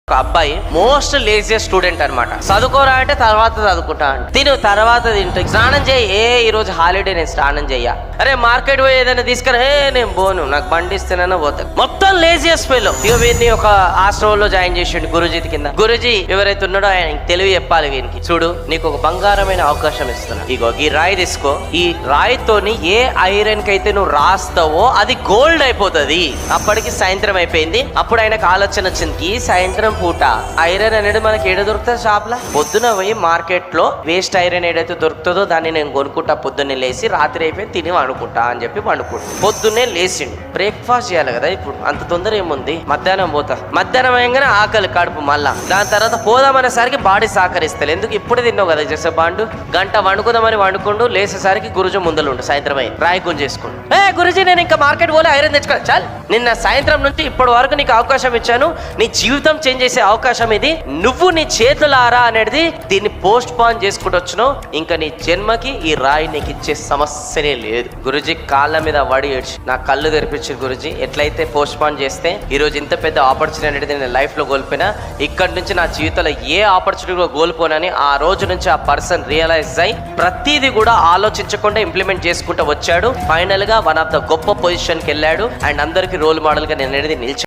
ఒక అబ్బాయి most laziest student అనమాట. చదువుకోరా అంటే తర్వాత చదువుకుంటా అంటే తర్వాత తింటా, స్నానం చేయి, ఈ రోజు హాలిడే నేను స్నానం చెయ్య, అరే మార్కెట్ పోయి ఏదైనా తీసుకురా, నేను పోను, నాకు బండి ఇస్తేనన్నా పోతా. మొత్తం లేజియస్ట్ ఫెలో. ఇక వీరిని ఒక ఆశ్రమంలో జాయిన్ చేసిండు గురుజీ కింద. గురుజీ ఎవరైతే ఉన్నాడో ఆయన తెలివి చెప్పాలి వీరికి, చూడు నీకు ఒక బంగారమైన అవకాశం ఇస్తున్నా, ఇగో ఈ రాయి తీసుకో, ఈ రాయితోని ఏ ఐరన్ కి అయితే నువ్వు రాస్తావో అది గోల్డ్ అయిపోతుంది. అప్పటికి సాయంత్రం అయిపోయింది. అప్పుడు ఆయనకు ఆలోచన వచ్చింది, ఈ సాయంత్రం పూట ఐరన్ అనేది మనకి ఏడ దొరుకుతుంది షాప్ లా, పొద్దున పోయి మార్కెట్ లో వేస్ట్ ఐరన్ ఏదైతే దొరుకుతుందో దాన్ని నేను కొనుక్కుంటా, పొద్దున్నే లేచి రాత్రి అయిపోయి తిని వండుకుంటా అని చెప్పి వండుకుంటా. పొద్దున్నే లేచిండు, బ్రేక్ఫాస్ట్ చేయాలి కదా, ఇప్పుడు అంత తొందర ఏముంది, మధ్యాహ్నం పోతా, మధ్యాహ్నం అయ్యగానే ఆకలి కడుపు మళ్ళా, దాని తర్వాత పోదామనేసరికి బాడీ సహకరిస్తలే, ఎందుకు ఇప్పుడు తిన్నావు కదా చేసే బాండు, గంట వండుకుందామని వండుకుంటూ లేచేసరికి గురుజు ముందలుండు, సాయంత్రం అయ్యి రాయి గుంజేసుకుండు. గురుజీ నేను ఇంకా మార్కెట్ పోలే, ఐరన్ తెచ్చుకో, చాలు నిన్న సాయంత్రం నుంచి ఇప్పటి వరకు నీకు అవకాశం ఇచ్చాను, నీ జీవితం చేంజ్ చేసే అవకాశం ఇది, నువ్వు నీ చేతులారా అనేది దీన్ని పోస్ట్ పోన్ చేసుకుంటూ వచ్చినావు, ఇంకా నీ జన్మకి ఈ రాయి నీకు ఇచ్చే సమస్యనే లేదు. గురుజీ కాళ్ళ మీద వడి ఏడ్చి నా కళ్ళు తెరిపించారు. గురుజీ ఎట్లయితే పోస్ట్ పోన్ చేస్తే ఈ రోజు ఇంత పెద్ద ఆపర్చునిటీ అనేది నేను లైఫ్ లో కోల్పోయినా, ఇక్కడ నుంచి నా జీవితంలో ఏ ఆపర్చునిటీ కోల్పోనని ఆ రోజు నుంచి ఆ పర్సన్ రియలైజ్ అయ్యి ప్రతిదీ కూడా ఆలోచించకుండా ఇంప్లిమెంట్ చేసుకుంటూ వచ్చాడు. ఫైనల్ గా వన్ ఆఫ్ ద గొప్ప పొజిషన్ కి వెళ్ళాడు అండ్ అందరికి రోల్ మోడల్ గా నేను అనేది నిలిచాడు.